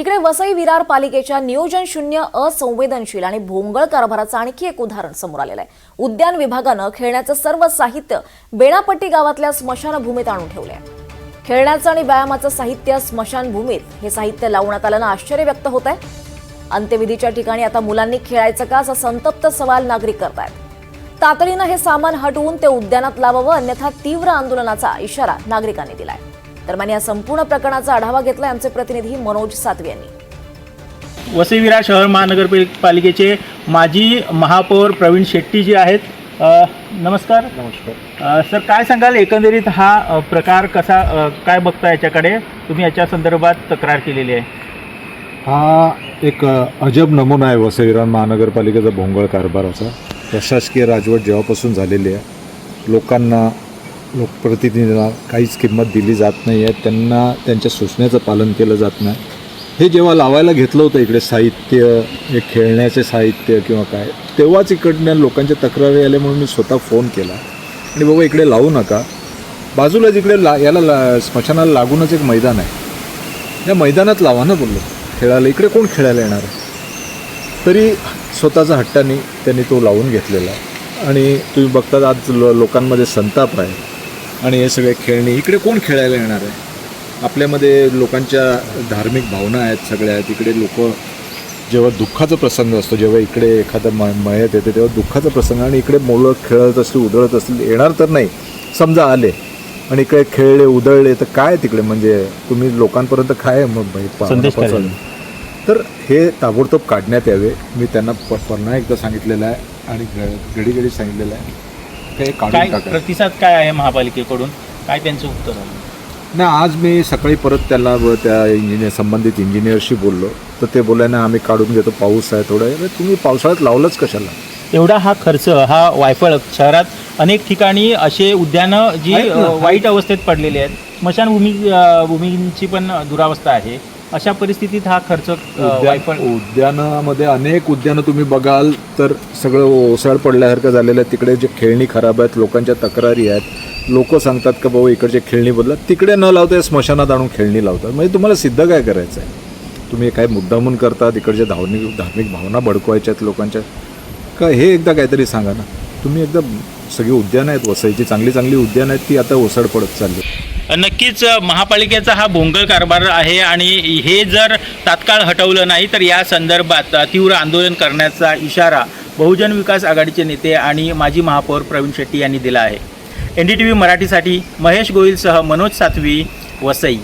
तिकडे वसई विरार पालिकेच्या नियोजन शून्य, असंवेदनशील आणि भोंगळ कारभाराचं आणखी एक उदाहरण समोर आलेलं आहे। उद्यान विभागानं खेळण्याचं सर्व साहित्य बेणापट्टी गावातल्या स्मशानभूमीत आणून ठेवलंय। खेळण्याचं आणि व्यायामाचं साहित्य स्मशानभूमीत हे साहित्य लावण्यात आल्यानं आश्चर्य व्यक्त होत आहे। अंत्यविधीच्या ठिकाणी आता मुलांनी खेळायचं का, असा संतप्त सवाल नागरिक करतायत। तातडीनं हे सामान हटवून ते उद्यानात लावावं, अन्यथा तीव्र आंदोलनाचा इशारा नागरिकांनी दिलाय। दरम्यान या संपूर्ण प्रकरणाचा आढावा घेतला आमचे प्रतिनिधी मनोज सातवी यांनी। वसई विरार शहर महानगरपालिकेचे माजी महापौर प्रवीण शेट्टी जी आहेत। नमस्कार। नमस्कार सर, काय सांगाल एकंदरीत हा प्रकार कसा काय बघता, याच्याकडे तुम्ही याच्या संदर्भात तक्रार केलेली आहे? हा एक अजब नमुना आहे वसई विरार महानगरपालिकेचा भोंगळ कारभाराचा। प्रशासकीय राजवट जेव्हापासून झालेली आहे, लोकांना लोकप्रतिनिधींना काहीच किंमत दिली जात नाही आहे, त्यांना त्यांच्या सूचनेचं पालन केलं जात नाही। हे जेव्हा लावायला घेतलं होतं इकडे साहित्य, हे खेळण्याचे साहित्य किंवा काय, तेव्हाच इकडनं लोकांच्या तक्रारी आल्या म्हणून मी स्वतः फोन केला आणि बाबा इकडे लावू नका, बाजूलाच इकडे याला स्मशानाला लागूनच एक मैदान आहे, या मैदानात लावा ना बोललो खेळायला, इकडे कोण खेळायला येणार आहे? तरी स्वतःचा हट्टाने त्यांनी तो लावून घेतलेला आहे आणि तुम्ही बघतात आज लोकांमध्ये संताप आहे आणि हे सगळे खेळणी इकडे कोण खेळायला येणार आहे? आपल्यामध्ये लोकांच्या धार्मिक भावना आहेत सगळ्या आहेत। इकडे लोक जेव्हा दुःखाचा प्रसंग असतो, जेव्हा इकडे एखादं मयत येते तेव्हा दुःखाचा प्रसंग, आणि इकडे मुलं खेळत असतील, उधळत असतील, येणार तर नाही, समजा आले आणि इकडे खेळले उधळले तर काय तिकडे, म्हणजे तुम्ही लोकांपर्यंत काय संदेश तर हे ताबडतोब काढण्यात यावे। मी त्यांना पुन्हा एकदा सांगितलेलं आहे आणि घडी सांगितलेलं आहे हे काढून काय टाका। प्रतिसाद काय आहे महापालिकेकडून, काय त्यांचं उत्तर आहे? नाही, आज मी सकाळी परत त्याला त्या संबंधित इंजिनियरशी बोललो तर ते बोलले ना आम्ही काढून घेतो, पाऊस आहे थोडं। तुम्ही पावसाळ्यात लावलंच कशाला? एवढा हा खर्च, हा वायफळ, शहरात अनेक ठिकाणी असे उद्यानं जी वाईट अवस्थेत पडलेली आहेत, भूमींची पण दुरावस्था आहे, अशा परिस्थितीत हा खर्च वायफळ। उद्यानामध्ये अनेक उद्यानं तुम्ही बघाल तर सगळं ओसाड पडल्यासारखं झालेलं आहे। तिकडे जे खेळणी खराब आहेत, लोकांच्या तक्रारी आहेत, लोक सांगतात का बाबा इकडचे खेळणी बदला, तिकडे न लावता स्मशानात आणून खेळणी लावतात। म्हणजे तुम्हाला सिद्ध काय करायचं आहे? तुम्ही काय मुद्दामून करतात, इकडच्या धार्मिक भावना भडकवायच्यात लोकांच्या का? हे एकदा काहीतरी सांगा ना। तुम्ही एकदा सगळी उद्यानं आहेत वसईची, चांगली चांगली उद्यानं आहेत, ती आता ओसाड पडत चालली। नक्कीच महापालिकेचा हा भोंगळ कारभार आहे आणि हे जर तात्काळ हटवलं नाही तर या संदर्भात तीव्र आंदोलन करण्याचा इशारा बहुजन विकास आघाडीचे नेते आणि माजी महापौर प्रवीण शेट्टी यांनी दिला आहे। NDTV मराठीसाठी महेश गोहिलसह मनोज सातवी, वसई।